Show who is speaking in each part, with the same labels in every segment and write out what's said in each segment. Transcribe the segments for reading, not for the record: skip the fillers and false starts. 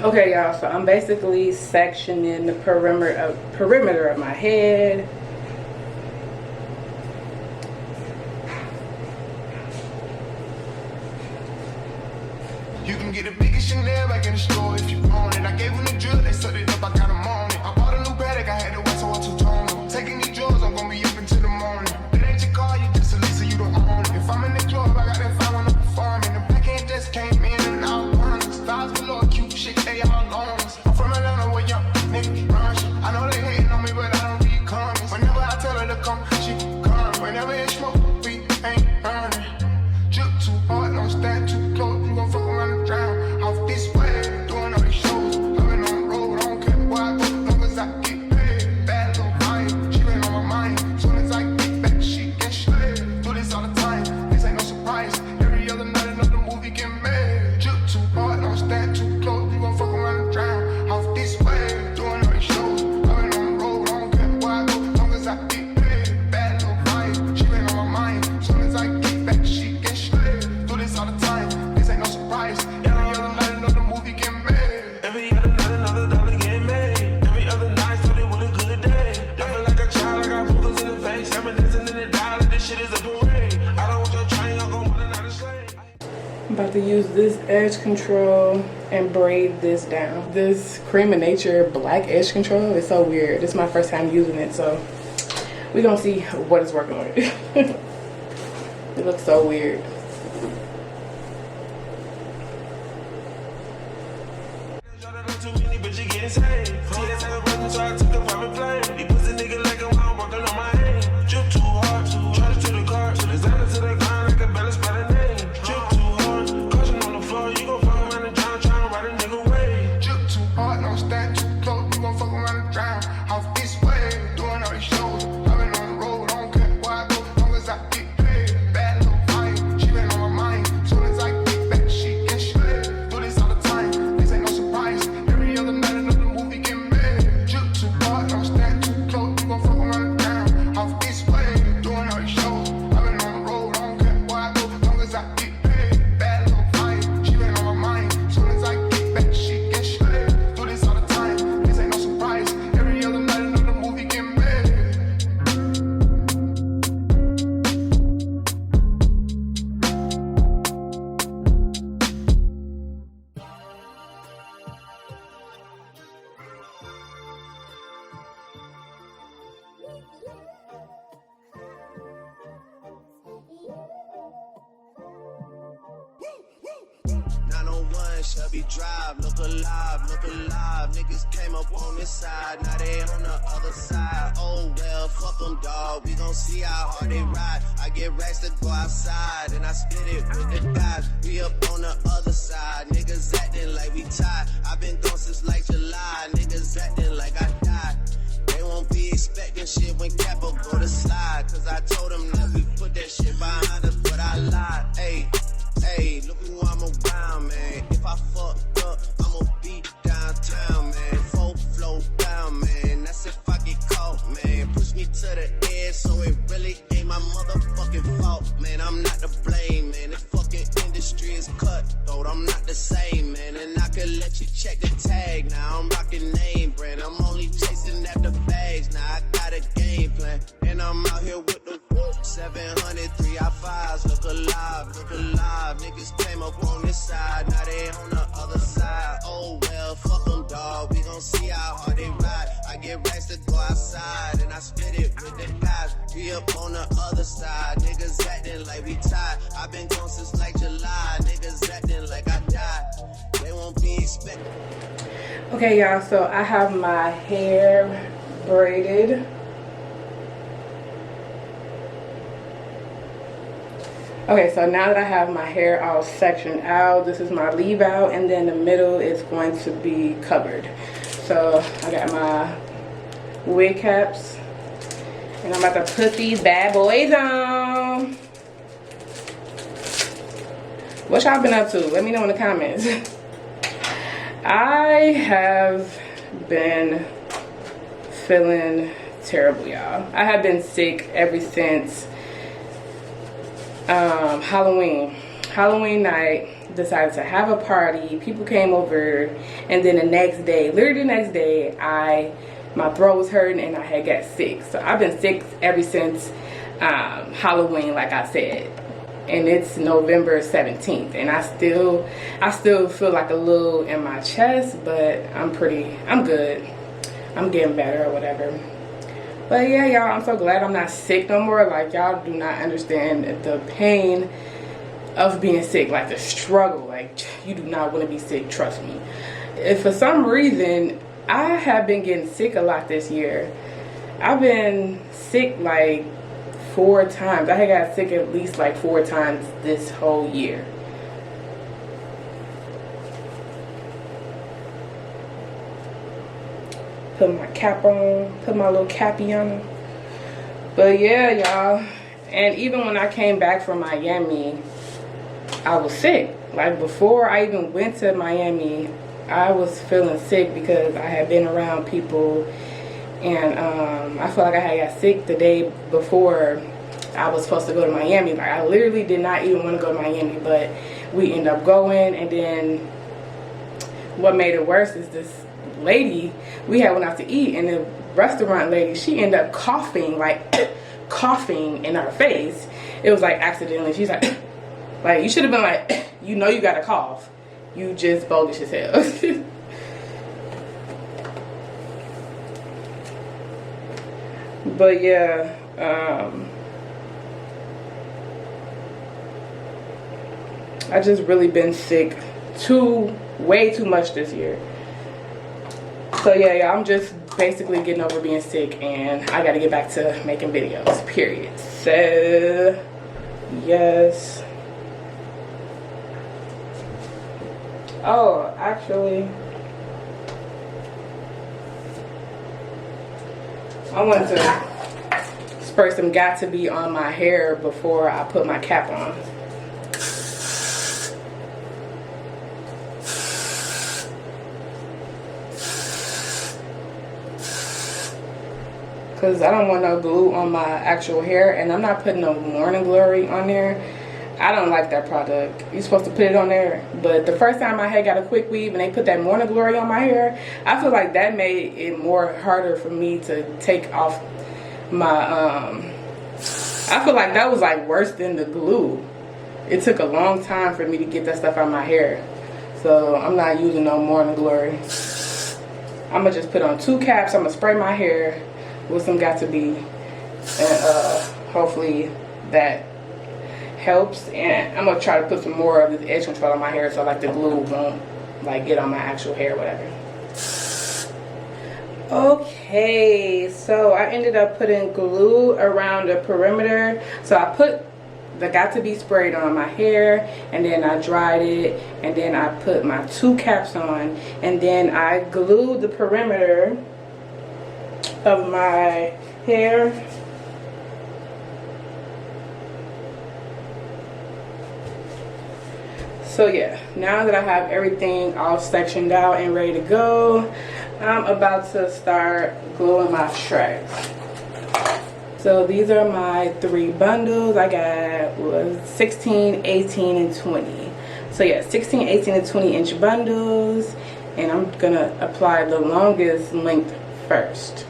Speaker 1: Okay, y'all, so I'm basically sectioning the perimeter of my head.
Speaker 2: You can get the biggest Chanel back in the store if you want it. I gave them the drill, they set it up, I got them on it. I bought a new Patek, I had to wait so I two-tone. Taking these drugs, I'm gonna be up until the morning. It ain't your car, you just a Lisa, you don't own it. If I'm in the club, I got that fine when I'm performing. The backhand just came in and out running. Styles below cute shit, they all loners. I'm from Atlanta where young niggas run shit. I know they hating on me, but I don't be coming. Whenever I tell her to come, she come. Whenever it's smoke, we ain't burning. Drip too hard, don't stand too close, you gon' fuck around and drown. Off this way, doing all these shows. I've been on the road, I don't care where I go, long as I get paid. Bad little vibe, she been on my mind. Soon as I get back, she get straight. Do this all the time, this ain't no surprise. Every other night, another movie get made. Drip too hard, don't stand too close, you gon' fuck around and drown. Off this way, doing all these shows. I've been on the road, I don't care where I go, long as I get paid. Bad little vibe, she been on my mind. Soon as I get back, she get straight. Do this all the time, this ain't no surprise. Every other night, another movie get made. Every other night, another dollar get made. Every other night, started with a good day. I feel like a child, I got boogers in the face. Reminiscing in the dollar, this shit is a parade. I don't want your train, I'm gon' run it out of slave.
Speaker 1: I'm about to use this edge control and braid this down. This Cream of Nature black edge control is so weird. This is my first time using it, so we're gonna see what it's working with. It looks so weird.
Speaker 3: Shelby Drive, look alive, niggas came up on this side, now they on the other side. Oh well, fuck them dawg, we gon' see how hard they ride. I get racks to go outside, and I split it with the guys. We up on the other side, niggas acting like we tied. I been gone since like July, niggas acting like I died. They won't be expecting shit when Capo go to slide, cause I told them that we put that shit behind us, but I lied. Hey, look who I'm around, man. If I fucked up, I'ma be downtown, man. Full flow down, man. That's if I get caught, man. Push me to the edge, so it really ain't my motherfucking fault, man. I'm not to blame, man. The fucking industry is cutthroat. I'm not the same, man. And I could let you check the tag. Now I'm rocking name brand. I'm only chasing after bags. Now I got a game plan, and I'm out here with the 700 3i5s. Look alive, niggas came up on this side, now they on the other side. Oh well, fuck them dawg, we gon' see how hard they ride. I get racks to go outside, and I split it with the guys. We up on the other side, niggas acting like we tied. I been gone since like July, niggas acting like I died. They won't be expecting.
Speaker 1: Okay y'all, so I have my hair braided. Okay, so now that I have my hair all sectioned out, this is my leave out, and then the middle is going to be covered. So I got my wig caps, and I'm about to put these bad boys on. What y'all been up to? Let me know in the comments. I have been feeling terrible, y'all. I have been sick ever since Halloween night. decided to have a party. People came over, and then the next day, literally the next day, my throat was hurting and I had got sick. So I've been sick ever since Halloween, like I said, and it's November 17th, and I still feel like a little in my chest, but I'm good. I'm getting better or whatever. But yeah, y'all, I'm so glad I'm not sick no more. Like, y'all do not understand the pain of being sick, like the struggle. Like, you do not want to be sick, trust me. If for some reason, I have been getting sick a lot this year. I've been sick like 4 times. I had got sick at least like 4 times this whole year. Put my cap on, put my little cappy on. But yeah, y'all, and even when I came back from Miami, I was sick. Like, before I even went to Miami, I was feeling sick because I had been around people, and I feel like I had got sick the day before I was supposed to go to Miami. Like, I literally did not even want to go to Miami, but we ended up going. And then what made it worse is this lady, we had went out to eat, and the restaurant lady, she ended up coughing, like coughing in her face. It was like accidentally. She's like, like, you should have been like, you know you got a cough. You just bogus as hell. But yeah, I just really been sick way too much this year. So yeah, I'm just basically getting over being sick, and I gotta get back to making videos, period. So yes. Oh, actually, I want to spray some Got To Be on my hair before I put my cap on. Because I don't want no glue on my actual hair, and I'm not putting no Morning Glory on there. I don't like that product. You're supposed to put it on there, but the first time I had got a quick weave and they put that Morning Glory on my hair, I feel like that made it more harder for me to take off my I feel like that was like worse than the glue. It took a long time for me to get that stuff out of my hair, so I'm not using no Morning Glory. I'm gonna just put on 2 caps. I'm gonna spray my hair with some Got To Be, and hopefully that helps. And I'm gonna try to put some more of this edge control on my hair, so like the glue won't like get on my actual hair, whatever. Okay, so I ended up putting glue around the perimeter. So I put the Got To Be sprayed on my hair, and then I dried it, and then I put my 2 caps on, and then I glued the perimeter of my hair. So yeah, now that I have everything all sectioned out and ready to go, I'm about to start gluing my straps. So these are my 3 bundles. I got 16, 18, and 20. So yeah, 16, 18, and 20 inch bundles, and I'm gonna apply the longest length first.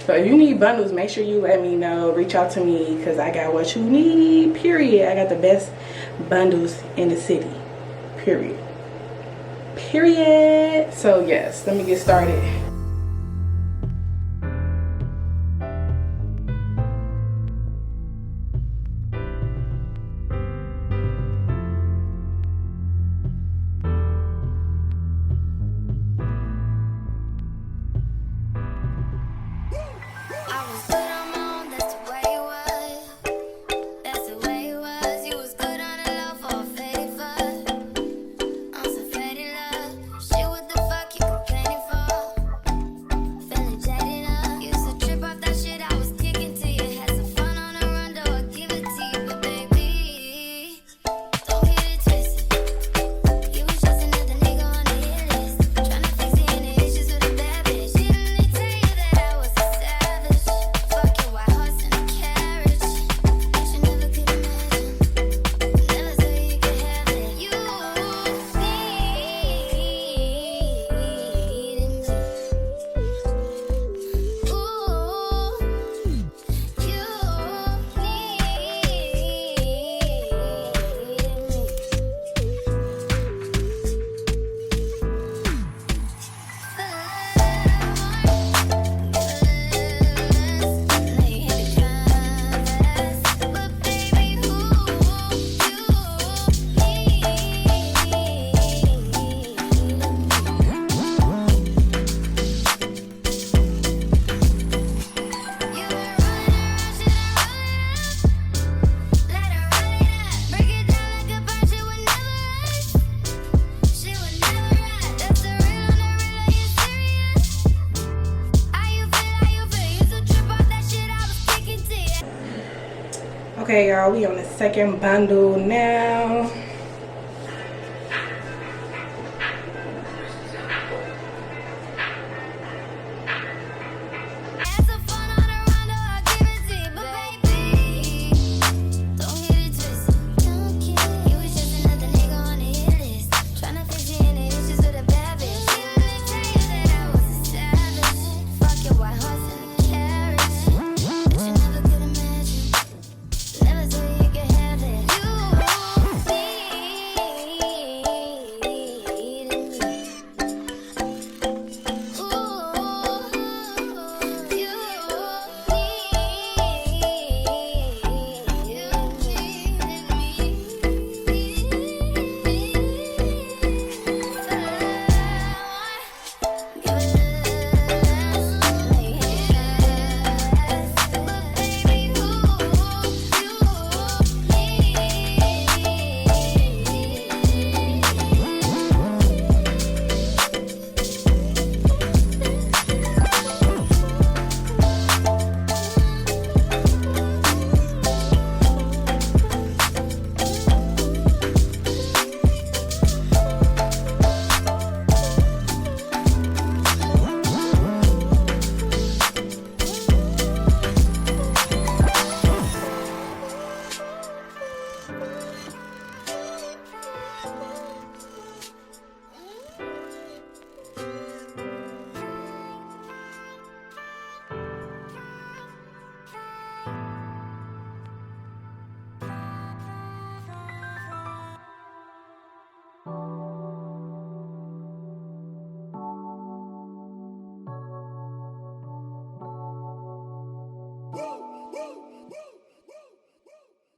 Speaker 1: So if you need bundles, make sure you let me know. Reach out to me, because I got what you need, period. I got the best bundles in the city, period. Period. So yes, let me get started. Okay, y'all, we on the second bundle now.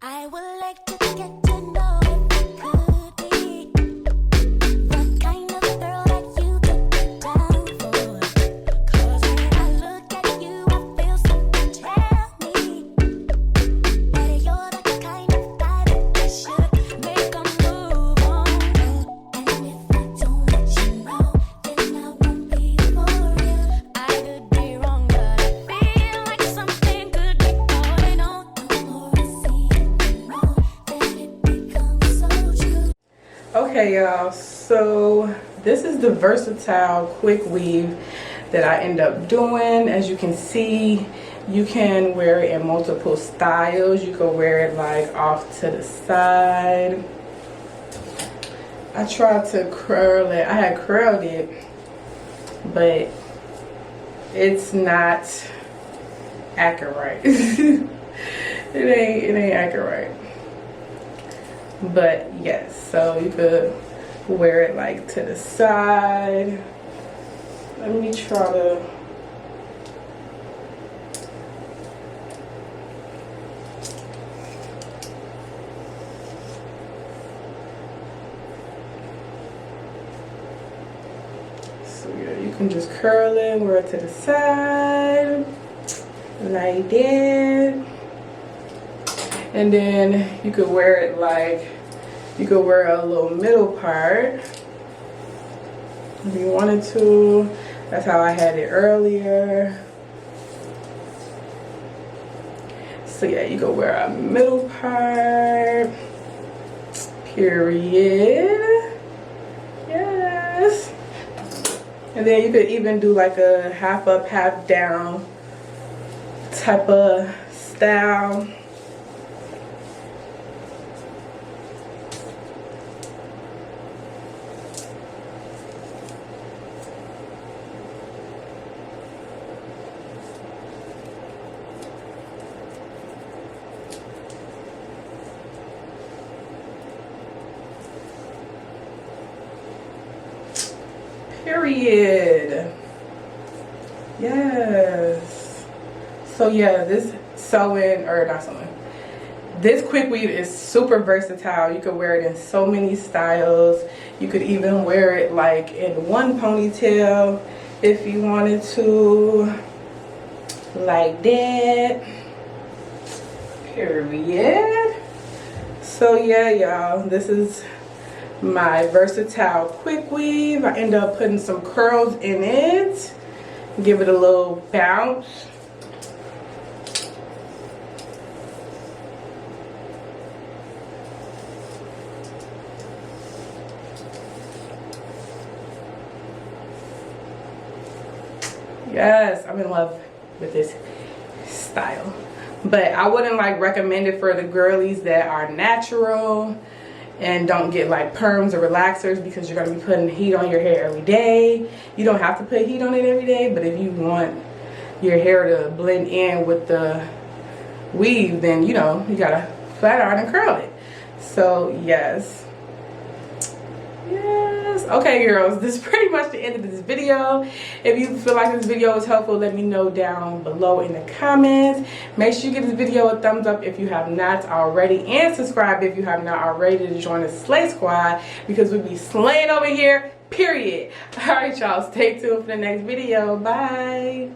Speaker 4: I would like to get to know if you could be the kind of girl that you took me down for. 'Cause when I look at you, I feel something tell me that you're the kind of guy that I should make a move on. And if I don't let you know, then I won't be for real. I could be wrong, but I feel like something could be going on. The more I see it, the more that it becomes so true.
Speaker 1: Okay, y'all, so this is the versatile quick weave that I end up doing. As you can see, you can wear it in multiple styles. You can wear it like off to the side. I tried to curl it. I had curled it, but it's not accurate. it ain't accurate. But yes, so you could wear it like to the side. Let me try to. So yeah, you can just curl it, wear it to the side, like that. And then you could wear it like, you could wear a little middle part if you wanted to. That's how I had it earlier. So yeah, you could wear a middle part, period. Yes. And then you could even do like a half up, half down type of style. Period. Yes. So yeah, this sewing, or not sewing, this quick weave is super versatile. You could wear it in so many styles. You could even wear it like in one ponytail if you wanted to, like that. Period. So yeah, y'all, this is my versatile quick weave. I end up putting some curls in it, give it a little bounce. Yes, I'm in love with this style. But I wouldn't like recommend it for the girlies that are natural and don't get like perms or relaxers, because you're going to be putting heat on your hair every day. You don't have to put heat on it every day, but if you want your hair to blend in with the weave, then you know you gotta flat iron and curl it. So yes. Okay girls, this is pretty much the end of this video. If you feel like this video was helpful, let me know down below in the comments. Make sure you give this video a thumbs up if you have not already, and subscribe if you have not already, to join the Slay Squad, because we be slaying over here, period. Alright y'all, stay tuned for the next video. Bye.